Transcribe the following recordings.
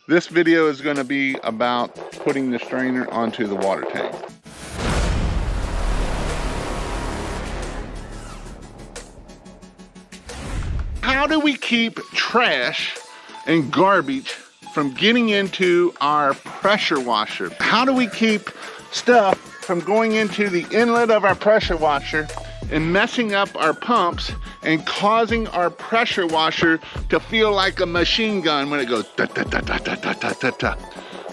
This video is going to be about putting the strainer onto the water tank. How do we keep trash and garbage from getting into our pressure washer? How do we keep stuff from going into the inlet of our pressure washer and messing up our pumps and causing our pressure washer to feel like a machine gun when it goes da da da da da da da da da?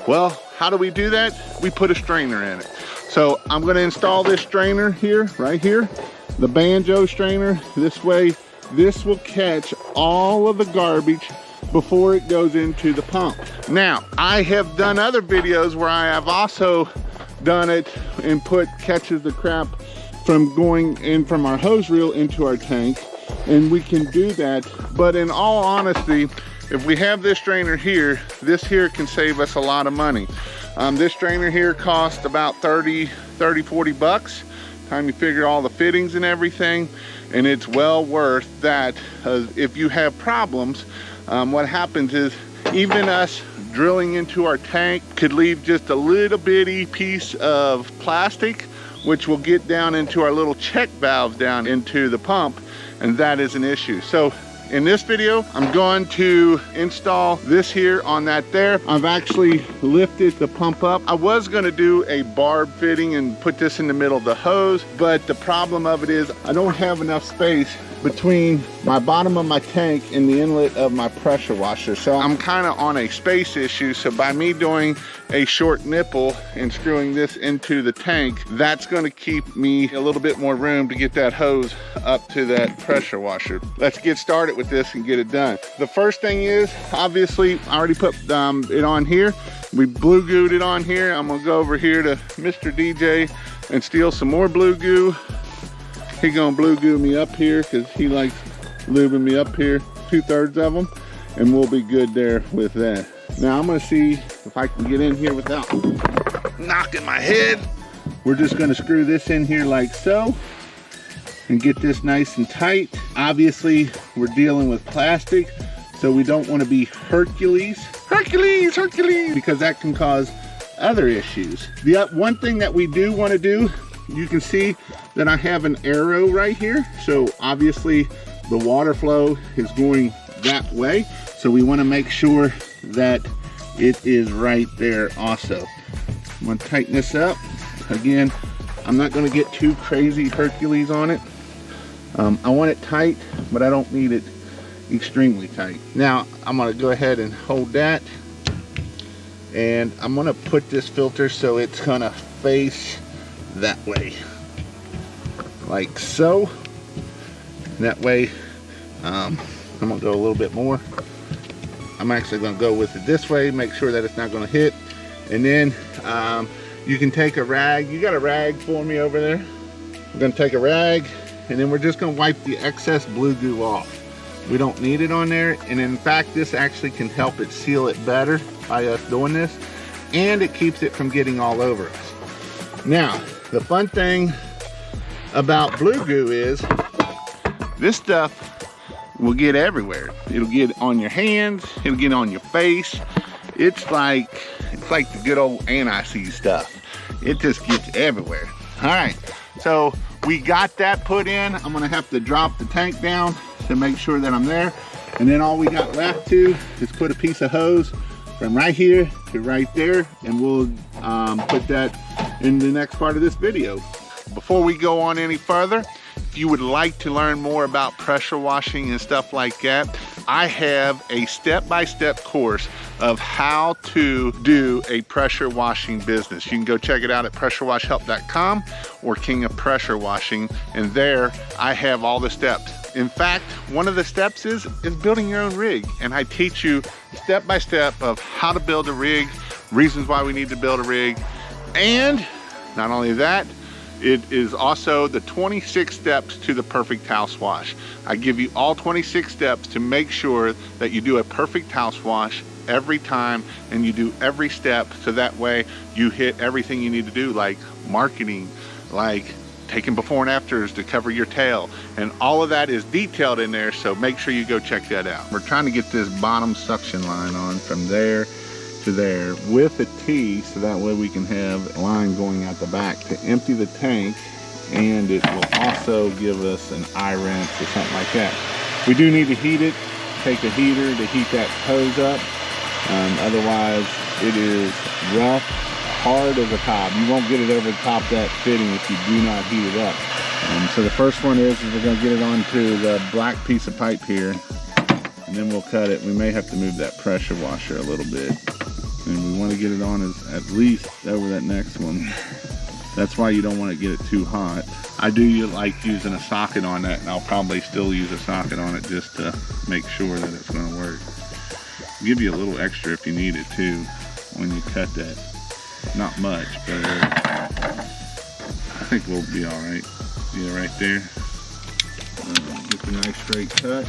Well, how do we do that? We put a strainer in it. So I'm going to install this strainer here, right here, the Banjo strainer. This way, this will catch all of the garbage before it goes into the pump. Now, I have done other videos where I have also done it and catches the crap from going in from our hose reel into our tank, and we can do that. But in all honesty, if we have this strainer here, this here can save us a lot of money. This strainer here costs about 40 bucks. Time you figure all the fittings and everything, and it's well worth that. If you have problems, what happens is even us drilling into our tank could leave just a little bitty piece of plastic, which will get down into our little check valves down into the pump, and that is an issue. So in this video, I'm going to install this here on that there. I've actually lifted the pump up. I was gonna do a barb fitting and put this in the middle of the hose, but the problem of it is I don't have enough space between my bottom of my tank and the inlet of my pressure washer. So I'm kind of on a space issue. So by me doing a short nipple and screwing this into the tank, that's going to keep me a little bit more room to get that hose up to that pressure washer. Let's get started with this and get it done. The first thing is, obviously, I already put it on here. We blue gooed it on here. I'm gonna go over here to Mr. DJ and steal some more blue goo. He gonna blue goo me up here because he likes lubing me up here, 2/3 of them, and we'll be good there with that. Now I'm gonna see if I can get in here without knocking my head. We're just gonna screw this in here like so and get this nice and tight. Obviously, we're dealing with plastic, so we don't want to be Hercules, because that can cause other issues. The one thing that we do want to do, you can see that I have an arrow right here. So obviously the water flow is going that way. So we want to make sure that it is right there also. I'm going to tighten this up. Again, I'm not going to get too crazy Hercules on it. I want it tight, but I don't need it extremely tight. Now I'm going to go ahead and hold that. And I'm going to put this filter so it's going to face that way, like so. That way, I'm gonna go a little bit more. I'm actually gonna go with it this way, make sure that it's not gonna hit. And then you can take a rag. You got a rag for me over there? We're gonna take a rag, and then we're just gonna wipe the excess blue goo off. We don't need it on there, and in fact, this actually can help it seal it better by us doing this, and it keeps it from getting all over us. Now, the fun thing about blue goo is this stuff will get everywhere. It'll get on your hands, it'll get on your face. It's like the good old anti-seize stuff. It just gets everywhere. All right, so we got that put in. I'm gonna have to drop the tank down to make sure that I'm there. And then all we got left to is put a piece of hose from right here to right there, and we'll put that in the next part of this video. Before we go on any further, if you would like to learn more about pressure washing and stuff like that, I have a step-by-step course of how to do a pressure washing business. You can go check it out at pressurewashhelp.com or King of Pressure Washing, and there I have all the steps. In fact, one of the steps is building your own rig, and I teach you step by step of how to build a rig, reasons why we need to build a rig, and not only that, it is also the 26 steps to the perfect house wash. I give you all 26 steps to make sure that you do a perfect house wash every time, and you do every step, so that way you hit everything you need to do, like marketing, like taking before and afters to cover your tail, and all of that is detailed in there, so make sure you go check that out. We're trying to get this bottom suction line on from there to there with a T, so that way we can have a line going out the back to empty the tank, and it will also give us an eye rinse or something like that. We do need to heat it. Take a heater to heat that hose up. Otherwise, it is rough, hard as a top. You won't get it over the top of that fitting if you do not heat it up. So the first one is we're going to get it onto the black piece of pipe here, and then we'll cut it. We may have to move that pressure washer a little bit, and we want to get it on at least over that next one. That's why you don't want to get it too hot. I do like using a socket on that, and I'll probably still use a socket on it just to make sure that it's going to work. I'll give you a little extra if you need it too when you cut that. Not much, but I think we'll be all right. Yeah, right there. Get the nice straight cut.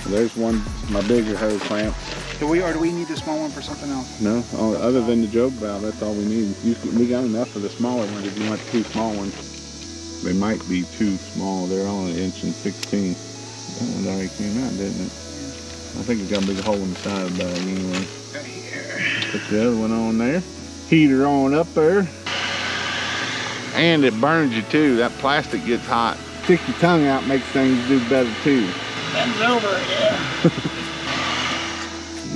There's one, my bigger hose clamp. Do we need the small one for something else? No, other than the joke valve, that's all we need. We got enough of the smaller ones if you want two small ones. They might be too small. They're only 1 16 inches. That one already came out, didn't it? I think it got a big hole in the side of the bag anyway. Here. Put the other one on there. Heater on up there. And it burns you too. That plastic gets hot. Stick your tongue out, makes things do better too. Bends over, yeah.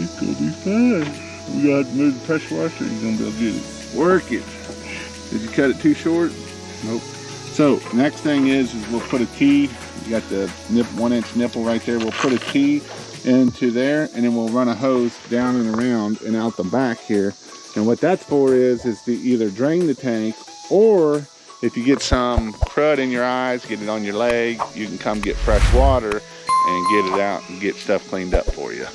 It's gonna be fine. We gotta move the pressure washer, you're gonna be able to get it. Work it. Did you cut it too short? Nope. So next thing is we'll put a T. You got the 1 inch nipple right there. We'll put a T into there, and then we'll run a hose down and around and out the back here. And what that's for is to either drain the tank, or if you get some crud in your eyes, get it on your leg, you can come get fresh water and get it out and get stuff cleaned up for you.